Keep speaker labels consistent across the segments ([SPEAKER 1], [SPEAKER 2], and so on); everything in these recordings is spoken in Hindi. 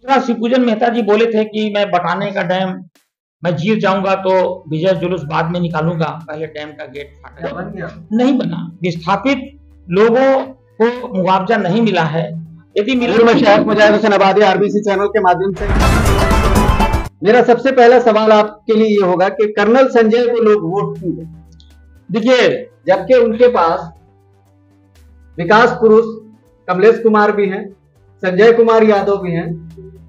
[SPEAKER 1] दूसरा शिवपूजन मेहता जी बोले थे कि मैं बटाने का डैम मैं जीत जाऊंगा तो विजय जुलूस बाद में निकालूंगा, पहले डैम का गेट फाटा
[SPEAKER 2] बन गया?
[SPEAKER 1] नहीं बना। विस्थापित लोगों को मुआवजा नहीं मिला है। यदि
[SPEAKER 2] मुजाहिद आबादी आरबीसी चैनल के माध्यम से मेरा सबसे पहला सवाल आपके लिए ये होगा कि कर्नल संजय को लोग वोट क्यों दें?
[SPEAKER 1] देखिए,
[SPEAKER 2] जबकि उनके पास विकास पुरुष कमलेश कुमार भी हैं, संजय कुमार यादव भी हैं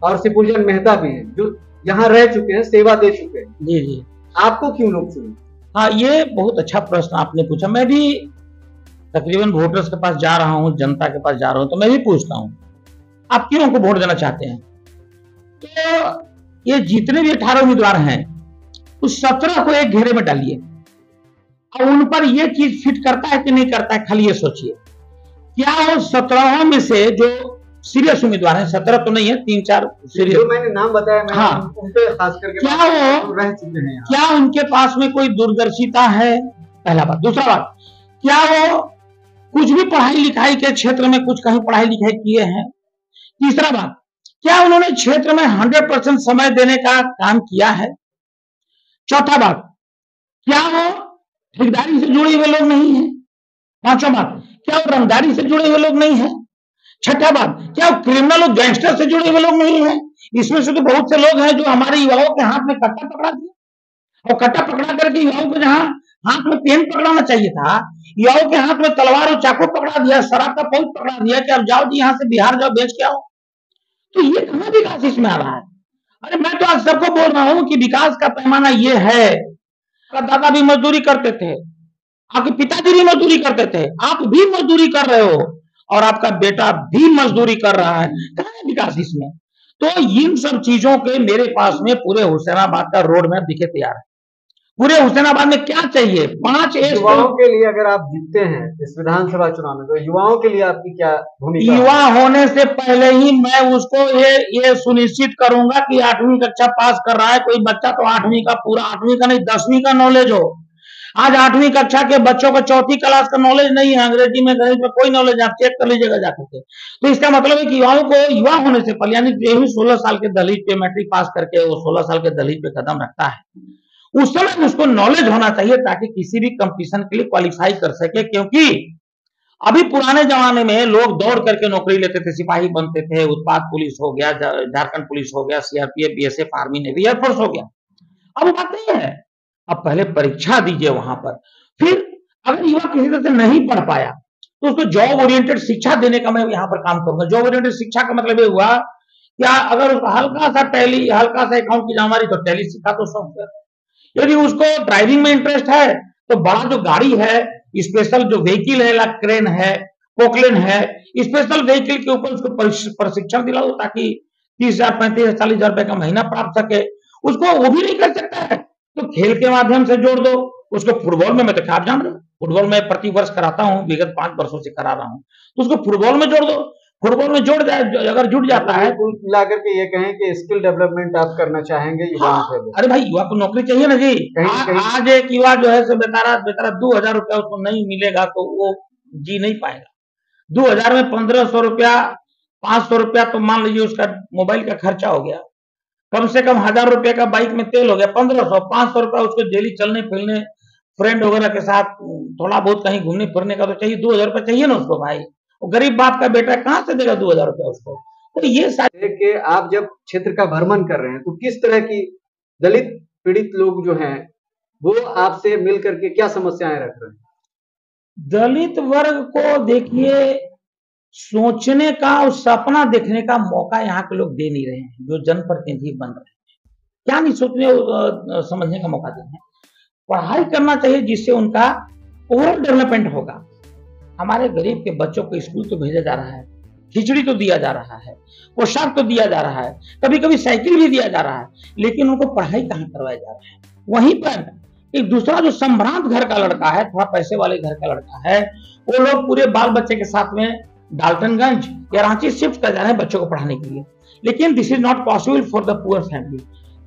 [SPEAKER 2] और शिवपूजन मेहता भी हैं, जो यहाँ रह चुके हैं, सेवा दे चुके हैं।
[SPEAKER 1] जी जी,
[SPEAKER 2] आपको क्यों लोग चुने?
[SPEAKER 1] हाँ, ये बहुत अच्छा प्रश्न आपने पूछा। मैं भी तकरीबन वोटर्स के पास जा रहा हूँ, जनता के पास जा रहा हूँ, तो मैं भी पूछता हूँ आप क्यों उनको वोट देना चाहते हैं। तो ये जितने भी 18 उम्मीदवार हैं उस 17 को एक घेरे में डालिए और उन पर ये चीज फिट करता है कि नहीं करता है, खाली ये सोचिए। क्या वो 17 में से जो सीरियस उम्मीदवार हैं, 17 तो नहीं है, 3-4 सीरियस
[SPEAKER 2] जो मैंने नाम बताया, मैं
[SPEAKER 1] हाँ,
[SPEAKER 2] उन पे खास करके
[SPEAKER 1] क्या वो
[SPEAKER 2] रह चुके हैं,
[SPEAKER 1] क्या उनके पास में कोई दूरदर्शिता है, पहला बात। दूसरा बात, क्या वो कुछ भी पढ़ाई लिखाई के क्षेत्र में कुछ कहीं पढ़ाई लिखाई किए हैं। तीसरा बात, क्या उन्होंने क्षेत्र में 100% समय देने का काम किया है। चौथा बात, क्या वो ठेकेदारी से जुड़े हुए लोग नहीं है। पांचवा बात, क्या वो रंगदारी से जुड़े हुए लोग नहीं है। छठा बात, क्या वो क्रिमिनल और गैंगस्टर से जुड़े हुए लोग नहीं है। इसमें से तो बहुत से लोग हैं जो हमारे युवाओं के हाथ में कट्टा पकड़ा दिया, और कट्टा पकड़ा करके युवाओं को जहां हाथ में पेन पकड़ाना चाहिए था, युवाओं के हाथ में तलवार और चाकू पकड़ा दिया, शराब का पाउच पकड़ा दिया कि अब जाओ जी यहाँ से बिहार जाओ, बेच के आओ। तो ये कहां विकास इसमें आ रहा है। अरे मैं तो आज सबको बोल रहा हूं कि विकास का पैमाना ये है। आपका दादा भी मजदूरी करते थे, आपके पिताजी भी मजदूरी करते थे, आप भी मजदूरी कर रहे हो और आपका बेटा भी मजदूरी कर रहा है। कहां है विकास इसमें। तो इन सब चीजों के मेरे पास में पूरे हुसैनाबाद का रोड मैप दिखे तैयार है। पूरे हुसैनाबाद में क्या चाहिए, 5
[SPEAKER 2] युवाओं के लिए अगर आप जीतते हैं इस विधानसभा चुनाव में, तो युवाओं के लिए आपकी क्या भूमिका?
[SPEAKER 1] युवा होने से पहले ही मैं उसको ये सुनिश्चित करूंगा कि 8वीं कक्षा पास कर रहा है कोई बच्चा, तो 8वीं का पूरा, 8वीं का नहीं 10वीं का नॉलेज हो। आज 8वीं कक्षा के बच्चों को 4थी क्लास का नॉलेज नहीं है, अंग्रेजी में गणित में कोई नॉलेज, आप चेक कर लीजिएगा जाकर के। तो इसका मतलब है कि युवाओं को युवा होने से पहले, यानी जो 16 साल के दलित पे मैट्रिक पास करके वो 16 साल के दलित पे कदम रखता है, उस समय उसको नॉलेज होना चाहिए ताकि किसी भी कंपटीशन के लिए क्वालिफाई कर सके। क्योंकि अभी पुराने जमाने में लोग दौड़ करके नौकरी लेते थे, सिपाही बनते थे, उत्पाद पुलिस हो गया, झारखंड पुलिस हो गया, CRPF, BSF, army, navy, air force हो गया। अब वो बात नहीं है। अब पहले परीक्षा दीजिए वहां पर, फिर अगर युवा किसी तरह से नहीं पढ़ पाया तो उसको जॉब ओरिएंटेड शिक्षा देने का मैं यहाँ पर काम करूंगा। जॉब ओरिएंटेड शिक्षा का मतलब ये हुआ क्या, अगर उसको हल्का सा टैली, हल्का सा अकाउंट की जानकारी, तो टैली सीखा तो सॉफ्टवेयर। यदि उसको ड्राइविंग में इंटरेस्ट है तो बड़ा जो गाड़ी है, स्पेशल जो व्हीकल है, क्रेन है, पोकलेन है, स्पेशल व्हीकल के ऊपर उसको प्रशिक्षण दिलाओ ताकि 30,000, 35,000, 40,000 रुपए का महीना प्राप्त सके। उसको वो भी नहीं कर सकता है तो खेल के माध्यम से जोड़ दो उसको। फुटबॉल में मैं तो आप जान रहे हो, फुटबॉल में प्रति वर्ष कराता हूँ, विगत 5 वर्षों से करा रहा हूँ, तो उसको फुटबॉल में जोड़ दो। फुटबॉल में जोड़ जाए, अगर जुड़ जाता है,
[SPEAKER 2] कुल मिलाकर के ये कहें कि स्किल डेवलपमेंट आप करना चाहेंगे युवाओं के लिए।
[SPEAKER 1] अरे भाई, युवा को नौकरी चाहिए ना जी। आज एक युवा जो है सो बेचारा 2,000 रुपया उसको नहीं मिलेगा तो वो जी नहीं पाएगा। 2,000 में 1,500 रुपया, 500 रुपया तो मान लीजिए उसका मोबाइल का खर्चा हो गया, कम से कम 1,000 रुपए का बाइक में तेल हो गया, 1,500, 500 रुपया उसको डेली चलने फिरने, फ्रेंड वगैरह के साथ थोड़ा बहुत कहीं घूमने फिरने का तो चाहिए। 2,000 रुपया चाहिए ना उसको भाई। वो गरीब बाप का बेटा कहां से देगा 2,000 रुपया उसको। तो ये सारे
[SPEAKER 2] कि आप जब क्षेत्र का भ्रमण कर रहे हैं तो किस तरह की दलित पीड़ित लोग जो हैं वो आपसे मिल करके क्या समस्याएं रख रहे हैं?
[SPEAKER 1] दलित वर्ग को देखिए, सोचने का और सपना देखने का मौका यहाँ के लोग दे नहीं रहे हैं। जो जनप्रतिनिधि बन रहे हैं, क्या नहीं सोचने समझने का मौका दे रहे हैं। पढ़ाई करना चाहिए जिससे उनका ओवरऑल डेवलपमेंट होगा। हमारे गरीब के बच्चों को स्कूल तो भेजा जा रहा है, खिचड़ी तो दिया जा रहा है, पोशाक तो दिया जा रहा है, कभी कभी साइकिल भी दिया जा रहा है, लेकिन उनको पढ़ाई कहाँ करवाया जा रहा है। वहीं पर एक दूसरा जो संभ्रांत घर का लड़का है, थोड़ा पैसे वाले घर का लड़का है, वो लोग पूरे बाल बच्चे के साथ में डाल्टनगंज या रांची शिफ्ट कर जा रहे हैं बच्चों को पढ़ाने के लिए। लेकिन this is not possible for the poor family.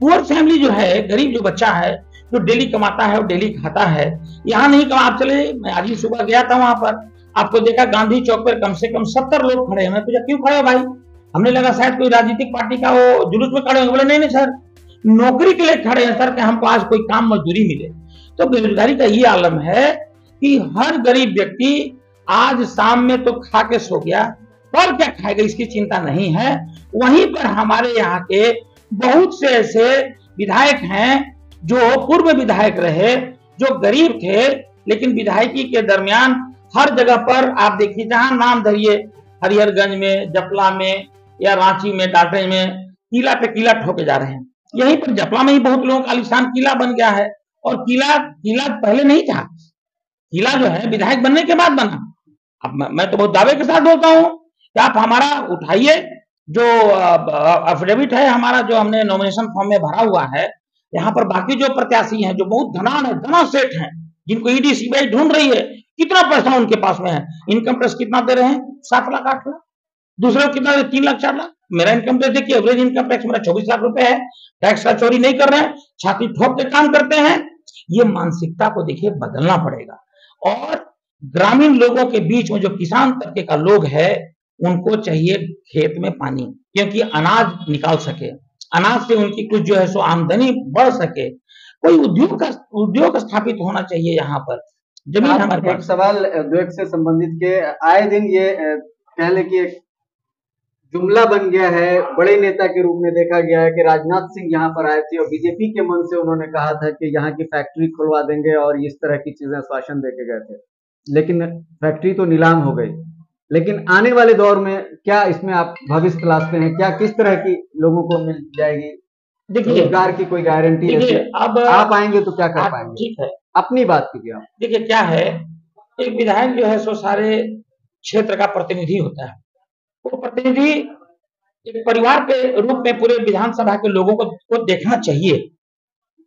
[SPEAKER 1] Poor family जो है, गरीब जो बच्चा है, जो डेली कमाता है और डेली खाता है, यहाँ नहीं कमा। आप चले, मैं आज ही सुबह गया था वहां पर, आपको देखा गांधी चौक पर कम से कम 70 लोग खड़े हैं। मैं पूछा क्यों खड़े हो भाई, हमने लगा शायद कोई राजनीतिक पार्टी का वो जुलूस में खड़े होंगे, बोले नहीं नहीं सर, नौकरी के लिए खड़े हैं सर कि हमको आज कोई काम मजदूरी मिले। तो बेरोजगारी का ये आलम है कि हर गरीब व्यक्ति आज शाम में तो खा के सो गया, कल क्या खाएगा इसकी चिंता नहीं है। वहीं पर हमारे यहाँ के बहुत से ऐसे विधायक हैं जो पूर्व विधायक रहे, जो गरीब थे, लेकिन विधायकी के दरमियान हर जगह पर आप देखिए, जहां नाम धरिए, हरिहरगंज में, जपला में या रांची में, डाटन में, किला पे किला ठोके जा रहे हैं। यहीं पर जपला में ही बहुत लोगों का आलीशान किला बन गया है, और किला पहले नहीं था। किला जो है विधायक बनने के बाद बना। अब मैं तो बहुत दावे के साथ बोलता हूं कि आप हमारा उठाइए जो अफिडेविट है हमारा, जो हमने नॉमिनेशन फॉर्म में भरा हुआ है। यहाँ पर बाकी जो प्रत्याशी हैं जो बहुत धना सेठ हैं, जिनको ईडी सीबीआई ढूंढ रही है, कितना पैसा उनके पास में है, इनकम टैक्स कितना दे रहे हैं, 7 लाख 8 लाख, दूसरे को कितना, 3 लाख 4 लाख। मेरा इनकम टैक्स देखिए, एवरेज इनकम टैक्स मेरा 24 लाख रुपए है। टैक्स का चोरी नहीं कर रहे हैं, छाती ठोक के काम करते हैं। ये मानसिकता को देखिए बदलना पड़ेगा। और ग्रामीण लोगों के बीच में जो किसान तबके का लोग है, उनको चाहिए खेत में पानी, क्योंकि अनाज निकाल सके, अनाज से उनकी कुछ जो है सो आमदनी बढ़ सके। कोई उद्योग स्थापित होना चाहिए यहाँ पर। जमीन हमारे
[SPEAKER 2] एक सवाल उद्योग से संबंधित के आए दिन ये कह ले कि एक जुमला बन गया है, बड़े नेता के रूप में देखा गया है कि राजनाथ सिंह यहाँ पर आए थे और बीजेपी के मन से उन्होंने कहा था कि यहाँ की फैक्ट्री खुलवा देंगे और इस तरह की चीजें आश्वासन देके गए थे, लेकिन फैक्ट्री तो नीलाम हो गई। लेकिन आने वाले दौर में क्या इसमें आप भविष्य तलाशते हैं, क्या किस तरह की लोगों को मिल जाएगी,
[SPEAKER 1] देखिए
[SPEAKER 2] रोजगार की कोई गारंटी है?
[SPEAKER 1] अब
[SPEAKER 2] आप आएंगे तो क्या कर पाएंगे?
[SPEAKER 1] ठीक है,
[SPEAKER 2] अपनी बात कीजिए आप।
[SPEAKER 1] देखिए क्या है, एक विधायक जो है सो सारे क्षेत्र का प्रतिनिधि होता है। वो प्रतिनिधि एक परिवार के रूप में पूरे विधानसभा के लोगों को देखना चाहिए।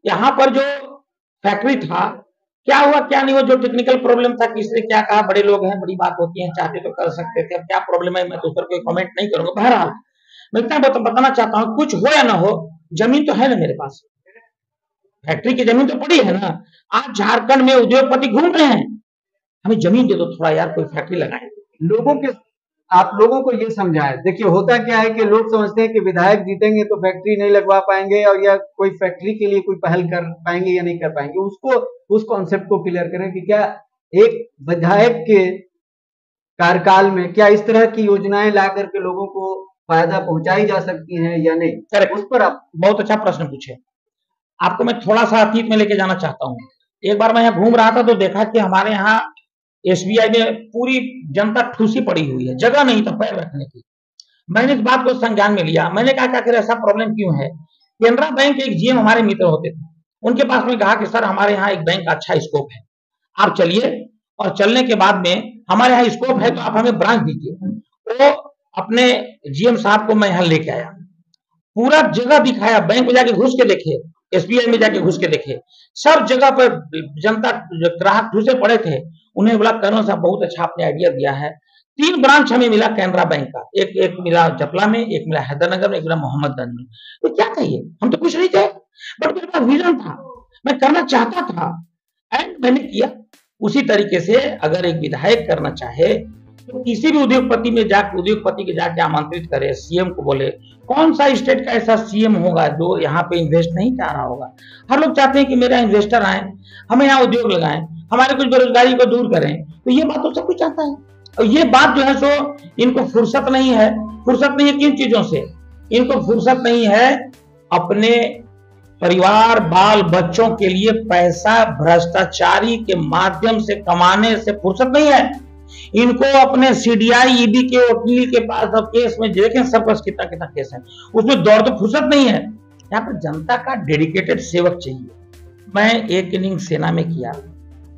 [SPEAKER 1] यहाँ पर जो फैक्ट्री था, क्या हुआ क्या नहीं हुआ, जो टेक्निकल प्रॉब्लम था, किसने क्या कहा, बड़े लोग हैं, बड़ी बात होती है, चाहते तो कर सकते थे, अब क्या प्रॉब्लम है मैं तो उस पर कोई कमेंट नहीं करूंगा। बहरहाल मैं इतना बताना चाहता हूँ, कुछ हो या ना हो, जमीन तो है ना मेरे पास, फैक्ट्री की जमीन तो पड़ी है ना। आज झारखंड में उद्योगपति घूम रहे हैं, हमें जमीन दे दो थोड़ा यार, कोई फैक्ट्री लगाए।
[SPEAKER 2] लोगों के, आप लोगों को ये समझाएं। देखिए होता क्या है कि लोग समझते हैं कि विधायक जीतेंगे तो फैक्ट्री नहीं लगवा पाएंगे और या कोई फैक्ट्री के लिए कोई पहल कर पाएंगे या नहीं कर पाएंगे। उसको, उस कॉन्सेप्ट को क्लियर करें कि क्या एक विधायक के कार्यकाल में क्या इस तरह की योजनाएं ला करके लोगों को फायदा पहुंचाई जा सकती हैं या नहीं।
[SPEAKER 1] करेक्ट,
[SPEAKER 2] उस पर आप
[SPEAKER 1] बहुत अच्छा प्रश्न पूछे। आपको मैं थोड़ा सा अतीत में लेके जाना चाहता हूँ। एक बार मैं यहाँ घूम रहा था तो देखा कि हमारे यहाँ एसबीआई में पूरी जनता ठूसी पड़ी हुई है, जगह नहीं था पैर रखने की। मैंने इस बात को संज्ञान में लिया, मैंने कहा कि आखिर ऐसा प्रॉब्लम क्यों है। केनरा बैंक के एक जीएम हमारे मित्र होते थे, उनके पास में कहा कि सर हमारे यहाँ एक बैंक का अच्छा स्कोप है, आप चलिए, और चलने के बाद में हमारे यहाँ स्कोप है तो आप हमें ब्रांच दीजिए। तो अपने जीएम साहब को मैं यहाँ लेके आया, पूरा जगह दिखाया, बैंक में जाके घुस के देखे, एसबीआई में जाके घुस के देखे, सब जगह पर जनता ग्राहक ठूसे पड़े थे। उन्हें बोला कर्नल साहब बहुत अच्छा आपने आइडिया दिया है। 3 ब्रांच हमें मिला कैनरा बैंक का, एक मिला जपला में, एक मिला हैदरनगर में, एक मिला मोहम्मदगंज में। तो क्या कहिए, हम तो कुछ नहीं थे, बट मेरे पास विजन था, मैं करना चाहता था, एंड मैंने किया। उसी तरीके से अगर एक विधायक करना चाहे तो किसी भी उद्योगपति के जाके आमंत्रित करे, सीएम को बोले। कौन सा स्टेट का ऐसा सीएम होगा जो यहाँ पे इन्वेस्ट नहीं चाह रहा होगा। हर लोग चाहते हैं कि मेरा इन्वेस्टर आए, हमें यहाँ उद्योग लगाएं, हमारे कुछ बेरोजगारी को दूर करें। तो ये बात तो सब कुछ चाहता है, और ये बात जो है सो इनको फुर्सत नहीं है। फुर्सत नहीं है किन चीजों से, इनको फुर्सत नहीं है अपने परिवार बाल बच्चों के लिए पैसा भ्रष्टाचारी के माध्यम से कमाने से फुर्सत नहीं है इनको। अपने सीडीआई ईडी के वकील के पास अब केस में देखें, सब कुछ कितना कितना केस है, उसमें दौड़ तो फुर्सत नहीं है। यहाँ पर जनता का डेडिकेटेड सेवक चाहिए। मैं एक इनिंग सेना में किया,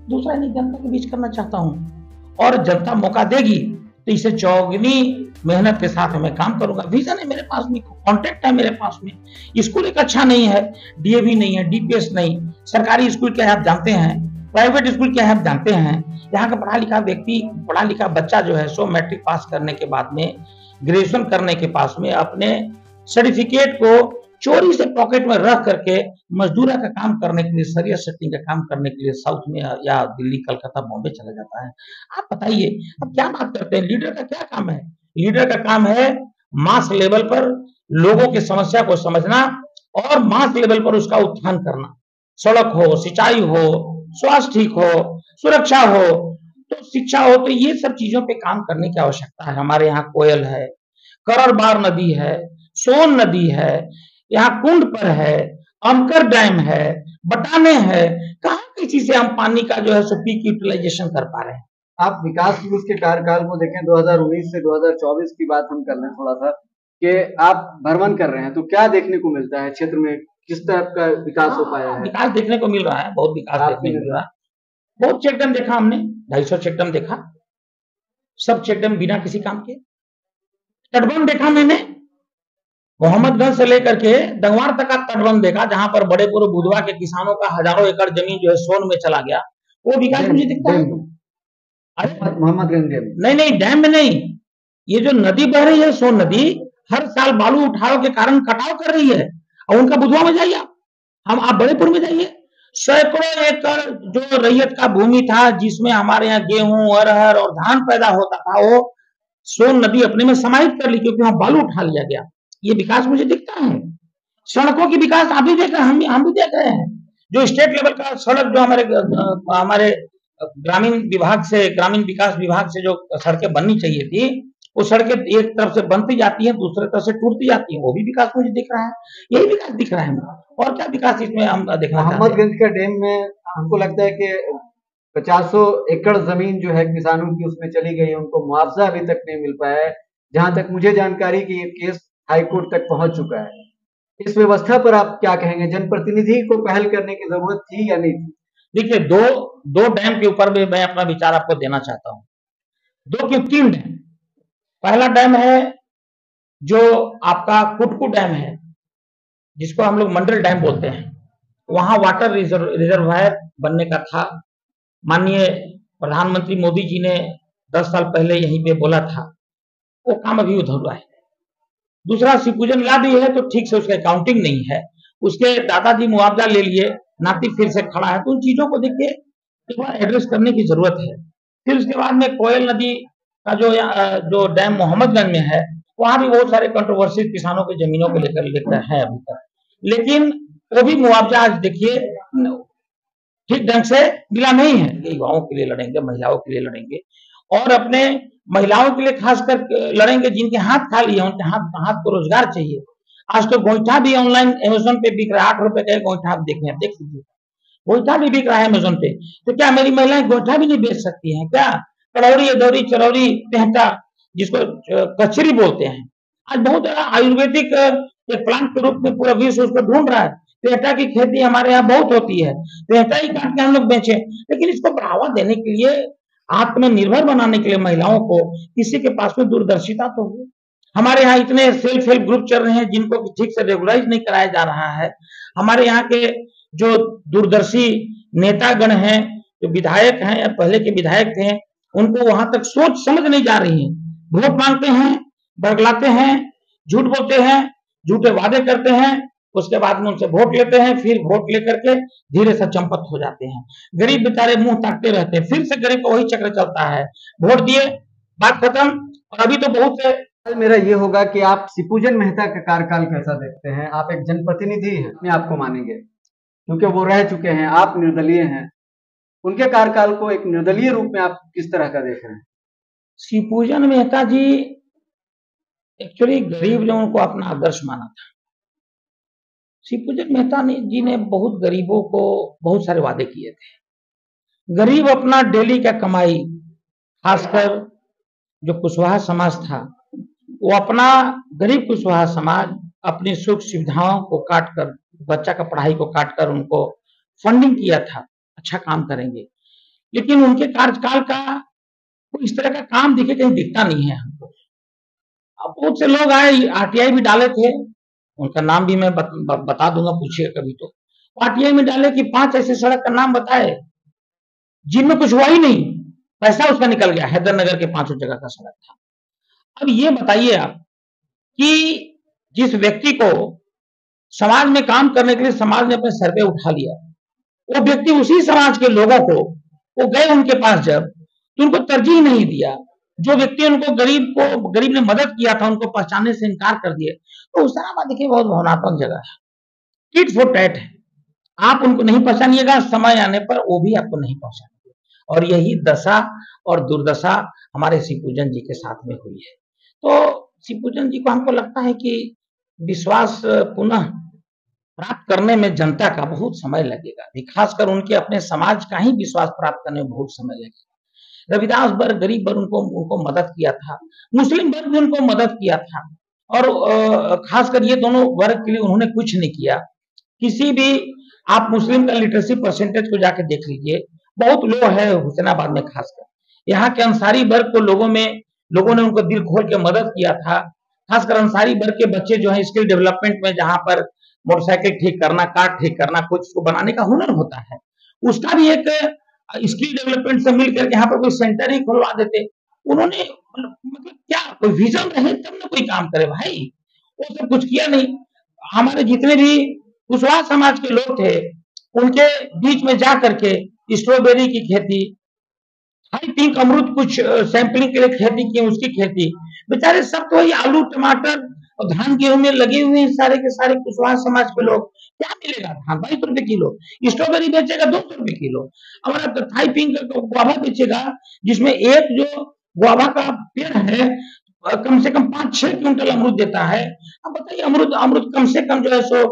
[SPEAKER 1] दूसरा इनिंग जनता के बीच करना चाहता हूँ, और जनता मौका देगी तो इसे चौगुनी मेहनत के साथ मैं काम करूंगा। विजन है मेरे पास में, कॉन्टेक्ट है मेरे पास में। स्कूल एक अच्छा नहीं है, डीएवी नहीं है, डीपीएस नहीं, सरकारी स्कूल क्या है आप जानते हैं, प्राइवेट स्कूल क्या है आप जानते हैं। यहाँ का पढ़ा लिखा बच्चा जो है सो मैट्रिक पास करने के बाद में, ग्रेजुएशन करने के पास में अपने सर्टिफिकेट को चोरी से पॉकेट में रख करके मजदूरा का काम करने के लिए, सरिया सेटिंग का काम करने के लिए साउथ में या दिल्ली, कलकत्ता, बॉम्बे चला जाता है। आप बताइए अब क्या बात करते हैं, लीडर का क्या काम है। लीडर का काम है मास लेवल पर लोगों की समस्या को समझना और मास लेवल पर उसका उत्थान करना। सड़क हो, सिंचाई हो, स्वास्थ्य ठीक हो, सुरक्षा हो, तो शिक्षा हो, तो ये सब चीजों पे काम करने की आवश्यकता है। हमारे यहाँ कोयल है, कररबार नदी है, सोन नदी है, यहाँ कुंड पर है, अमकर डैम है, बटाने है, कहाँ किसी से हम पानी का जो है सो पीक यूटिलाइजेशन कर पा रहे हैं।
[SPEAKER 2] आप विकास पुरुष के कार्यकाल को देखें, 2019 से 2024 की बात हम कर लें थोड़ा सा, कि आप भ्रमण कर रहे हैं, तो क्या देखने को मिलता है क्षेत्र में, किस तरह का विकास हो पाया है?
[SPEAKER 1] विकास देखने को मिल रहा है, बहुत विकास देखने को मिल रहा है। बहुत चेक डैम देखा हमने, 250 चेक डैम देखा, सब चेक डैम बिना किसी काम के। तटबंध देखा मैंने, मोहम्मदगंज से लेकर के दंगवार तक का तटबंध देखा, जहां पर बड़े पूर्व बुधवा के किसानों का हजारों एकड़ जमीन जो है सोन में चला गया, वो विकास मुझे दिखता है। अरे
[SPEAKER 2] मोहम्मदगंज डैम
[SPEAKER 1] नहीं, डैम में नहीं, ये जो नदी बह रही है सोन नदी, हर साल बालू उठाव के कारण कटाव कर रही है। और उनका बुधवा में जाइए आप बड़ेपुर में जाइए, सैकड़ों एकड़ जो रैयत का भूमि था, जिसमें हमारे यहाँ गेहूं, अरहर और धान पैदा होता था, वो सोन नदी अपने में समाहित कर ली, क्योंकि वहां बालू उठा लिया गया। ये विकास मुझे दिखता है। सड़कों की विकास आप भी देख रहे हैं, हम भी देख रहे हैं। जो स्टेट लेवल का सड़क जो हमारे ग्रामीण विकास विभाग से जो सड़कें बननी चाहिए थी, वो सड़कें एक तरफ से बनती जाती हैं, दूसरी तरफ से टूटती जाती हैं, वो भी विकास मुझे दिख रहा है। यही विकास दिख रहा है। और क्या विकास इसमें हम देखना चाहते हैं?
[SPEAKER 2] मोहम्मदगंज का डैम में हमको लगता है कि 50 एकड़ जमीन जो है किसानों की उसमें चली गई है, उनको मुआवजा अभी तक नहीं मिल पाया है। जहां तक मुझे जानकारी कि ये केस हाईकोर्ट तक पहुंच चुका है। इस व्यवस्था पर आप क्या कहेंगे? जनप्रतिनिधि को पहल करने की जरूरत थी या नहीं थी?
[SPEAKER 1] देखिए, दो डैम के ऊपर भी मैं अपना विचार आपको देना चाहता हूँ। 2 की 3 डैम। पहला डैम है जो आपका कुटकू डैम है, जिसको हम लोग मंडल डैम बोलते हैं। वहां वाटर रिजर्वायर बनने का था। माननीय प्रधानमंत्री मोदी जी ने 10 साल पहले यहीं पे बोला था, वो काम अभी अधूरा है। दूसरा, शिवपूजन मिला भी है तो ठीक से उसका अकाउंटिंग नहीं है। उसके दादाजी मुआवजा ले लिए, नाती फिर से खड़ा है, तो उन चीजों को देखिए एक बार एड्रेस करने की जरूरत है। फिर उसके बाद में कोयल नदी का जो डैम मोहम्मदगंज में है, वहां भी बहुत सारे कंट्रोवर्सी किसानों की जमीनों को लेकर है अभी तक, लेकिन वो भी मुआवजा आज देखिए ठीक ढंग से मिला नहीं है। युवाओं के लिए लड़ेंगे, महिलाओं के लिए लड़ेंगे, और अपने महिलाओं के लिए खासकर लड़ेंगे जिनके हाथ खाली है, उनके हाथ को रोजगार चाहिए। आज तो गोईठा भी ऑनलाइन अमेजोन पे बिक रहा है, 8 रुपए का गोईठा आप देख लीजिए, गोईठा भी बिक रहा है अमेजोन पे। तो क्या मेरी महिलाएं गोईठा भी नहीं बेच सकती हैं क्या? कड़ौरी, अदौरी, चरौरी, तेहटा, जिसको कचरी बोलते हैं, आज बहुत आयुर्वेदिक एक प्लांट के रूप में पूरा विश्व उसको ढूंढ रहा है। तेहटा की खेती हमारे यहाँ बहुत होती है, तेहटा ही काट के हम लोग बेचे। लेकिन इसको बढ़ावा देने के लिए, आत्मनिर्भर बनाने के लिए महिलाओं को किसी के पास में दूरदर्शिता तो हो। हमारे यहाँ इतने सेल्फ हेल्प ग्रुप चल रहे हैं जिनको ठीक से रेगुलाइज नहीं कराया जा रहा है। हमारे यहाँ के जो दूरदर्शी नेतागण हैं, जो विधायक हैं या पहले के विधायक थे, उनको वहां तक सोच समझ नहीं जा रही है। वोट मांगते हैं, बरगलाते हैं, झूठ बोलते हैं, झूठे वादे करते हैं, उसके बाद में उनसे वोट लेते हैं, फिर वोट लेकर के धीरे से चंपत हो जाते हैं। गरीब बेचारे मुंह ताकते रहते हैं, फिर से गरीब का वही चक्र चलता है, वोट दिए, बात खत्म। और अभी तो बहुत से
[SPEAKER 2] मेरा ये होगा कि आप शिवपूजन मेहता का कार्यकाल कैसा देखते हैं? आप एक जनप्रतिनिधि हैं, अपने आप को मानेंगे क्योंकि वो रह चुके हैं, आप निर्दलीय हैं। उनके कार्यकाल को एक निर्दलीय रूप में आप किस तरह का देख रहे हैं?
[SPEAKER 1] शिवपूजन मेहता जी एक्चुअली गरीब लोगों को अपना आदर्श माना था। शिवपूजन मेहता जी ने बहुत गरीबों को बहुत सारे वादे किए थे। गरीब अपना डेली का कमाई, खासकर जो कुशवाहा समाज था, वो अपना गरीब कुशवाहा समाज अपनी सुख सुविधाओं को काटकर, बच्चा का पढ़ाई को काटकर उनको फंडिंग किया था, अच्छा काम करेंगे। लेकिन उनके कार्यकाल का कोई इस तरह का काम दिखे कहीं दिखता नहीं है हमको। अब बहुत से लोग आए, आरटीआई भी डाले थे, उनका नाम भी मैं बता दूंगा, पूछिएगा कभी तो। आरटीआई में डाले कि 5 ऐसे सड़क का नाम बताए जिनमें कुछ हुआ ही नहीं, पैसा उसका निकल गया। हैदरनगर के 5 जगह का सड़क था। अब ये बताइए आप कि जिस व्यक्ति को समाज में काम करने के लिए समाज ने अपने सर पे उठा लिया, वो व्यक्ति उसी समाज के लोगों को, वो गए उनके पास जब, तो उनको तरजीह नहीं दिया, जो व्यक्ति उनको गरीब ने मदद किया था उनको पहचानने से इनकार कर दिए। तो हुसैनाबाद देखिए बहुत भावनात्मक जगह है, टिट फॉर टैट है। आप उनको नहीं पहचानिएगा, समय आने पर वो भी आपको नहीं पहचानेंगे। और यही दशा और दुर्दशा हमारे शिवपूजन जी के साथ में हुई है। तो शिवपूजन जी को हमको लगता है कि विश्वास पुनः प्राप्त करने में जनता का बहुत समय लगेगा, खासकर उनके अपने समाज का ही विश्वास प्राप्त करने में बहुत समय लगेगा। रविदास वर्ग, गरीब वर्ग उनको मदद किया था, मुस्लिम वर्ग भी उनको मदद किया था, और खासकर ये दोनों वर्ग के लिए उन्होंने कुछ नहीं किया। किसी भी आप मुस्लिम का लिटरेसी परसेंटेज को जाके देख लीजिए, बहुत लो है हुसैनाबाद में। खासकर यहाँ के अंसारी वर्ग को लोगों ने उनको दिल खोल के मदद किया था। खासकर अंसारी वर्ग के बच्चे जो है स्किल डेवलपमेंट में, जहां पर मोटरसाइकिल ठीक करना, कार ठीक करना, कुछ को बनाने का हुनर होता है, उसका भी एक स्किल डेवलपमेंट से मिलकर यहाँ पर कोई सेंटर ही खुलवा देते। उन्होंने मतलब क्या कोई विजन रहे तब ना कोई काम करे भाई, वो सब कुछ किया नहीं। हमारे जितने भी कुशवाहा समाज के लोग थे उनके बीच में जा करके स्ट्रॉबेरी की खेती, आई थिंक अमरूद कुछ सैंपलिंग के लिए खेती की, उसकी खेती, बेचारे सब तो वही आलू टमाटर और धान गेहूं में लगे हुए हैं सारे के सारे कुशवाहा समाज के लोग। क्या मिलेगा? धान 22 रुपए किलो, स्ट्रॉबेरी बेचेगा 200 रुपए किलो, हमारा थाई पिंक गुआवा बेचेगा, जिसमें एक जो गुआवा का पेड़ है कम से कम 5-6 क्विंटल अमरूद देता है। अब बताइए, अमरूद अमरूद कम से कम जो है सो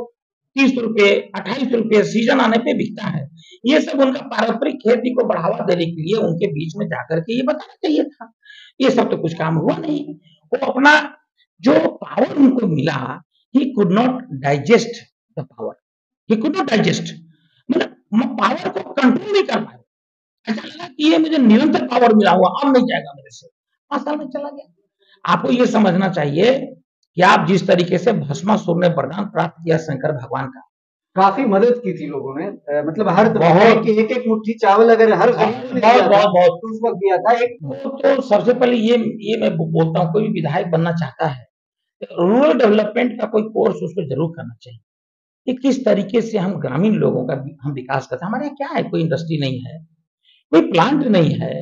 [SPEAKER 1] 30 रुपए 28 रुपए सीजन आने पे बिकता है। ये सब उनका पारंपरिक खेती को बढ़ावा देने के लिए उनके बीच में जाकर के ये बताना चाहिए था। ये सब तो कुछ काम हुआ नहीं। वो अपना जो पावर उनको मिला, he could not digest the power, he could not digest, मतलब पावर को कंट्रोल नहीं कर पाए। ऐसा लगा कि ये मुझे निरंतर पावर मिला हुआ, अब नहीं जाएगा मेरे से, 5 साल में चला गया। आपको ये समझना चाहिए कि आप जिस तरीके से भस्मासुर ने वरदान प्राप्त किया शंकर भगवान का,
[SPEAKER 2] काफी मदद की थी लोगों ने, मतलब हर
[SPEAKER 1] बहुत
[SPEAKER 2] एक एक मुट्ठी चावल अगर हर
[SPEAKER 1] बहुत बहुत बहुत
[SPEAKER 2] तो उस वक्त दिया था एक।
[SPEAKER 1] तो सबसे पहले ये मैं बोलता हूँ, कोई भी विधायक बनना चाहता है, रूरल डेवलपमेंट का कोई कोर्स उसको जरूर करना चाहिए कि किस तरीके से हम ग्रामीण लोगों का हम विकास करते हैं। हमारे यहाँ क्या है, कोई इंडस्ट्री नहीं है, कोई प्लांट नहीं है,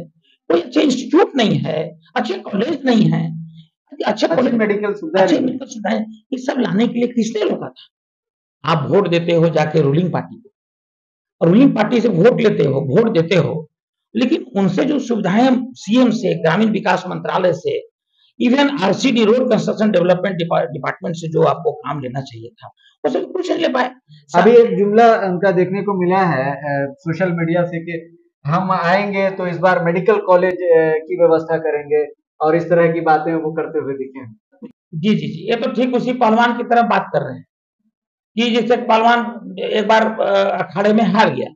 [SPEAKER 1] कोई अच्छे इंस्टीट्यूट नहीं है, अच्छे कॉलेज नहीं है, अच्छे
[SPEAKER 2] मेडिकल
[SPEAKER 1] सुविधाएं, ये सब लाने के लिए किसने रोका था? आप वोट देते हो जाके रूलिंग पार्टी को, रूलिंग पार्टी से वोट लेते हो, वोट देते हो, लेकिन उनसे जो सुविधाएं सीएम से, ग्रामीण विकास मंत्रालय से, even RCD road construction development department से जो आपको काम लेना चाहिए था, वो सब कुछ नहीं ले पाए।
[SPEAKER 2] अभी एक जुमला उनका देखने को मिला है सोशल मीडिया से कि हम आएंगे तो इस बार मेडिकल कॉलेज की व्यवस्था करेंगे, और इस तरह की बातें वो करते हुए दिखे हैं।
[SPEAKER 1] जी जी जी, ये तो ठीक उसी पहलवान की तरह बात कर रहे हैं कि जैसे पहलवान एक बार अखाड़े में हार गया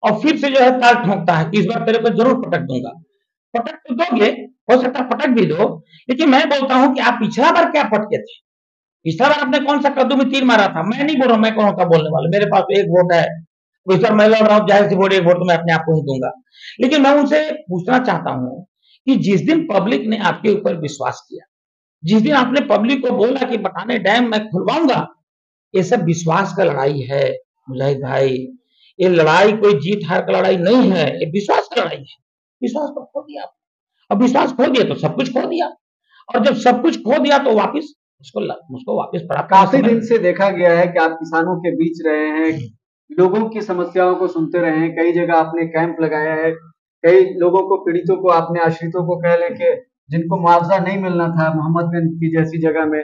[SPEAKER 1] और फिर से जो है ताल ठोंकता है कि इस बार तेरे को जरूर पटक दूंगा। पटक तो दोगे, हो सकता है पटक भी दो, लेकिन मैं बोलता हूं कि आप पिछला बार क्या पटके थे? पिछला बार आपने कौन सा कद्दू में तीर मारा था? मैं नहीं बोल रहा हूं, मैं कौन होता बोलने वाला, मेरे पास तो एक वोट है, इस बार मैं लड़ रहा हूं, जाहिर सी वोट, एक वोट तो मैं अपने आप को ही दूंगा। लेकिन मैं उनसे पूछना चाहता हूं कि जिस दिन पब्लिक ने आपके ऊपर विश्वास किया, जिस दिन आपने पब्लिक को बोला कि बटाने डैम मैं खुलवाऊंगा, ये सब विश्वास का लड़ाई है मुजाहिद भाई। ये लड़ाई कोई जीत हार का लड़ाई नहीं है, ये विश्वास का लड़ाई है। विश्वास को खो दिया, अब विश्वास खो दिया तो सब कुछ खो दिया, और जब सब कुछ खो दिया तो वापस उसको वापस प्राप्त।
[SPEAKER 2] काफी दिन से देखा गया है कि आप किसानों के बीच रहे हैं, लोगों की समस्याओं को सुनते रहे हैं, कई जगह आपने कैंप लगाया है, कई लोगों को, पीड़ितों को, आपने आश्रितों को कह लेके जिनको मुआवजा नहीं मिलना था मोहम्मदगंज की जैसी जगह में,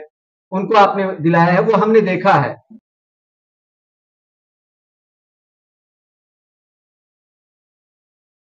[SPEAKER 2] उनको आपने दिलाया है, वो हमने देखा है।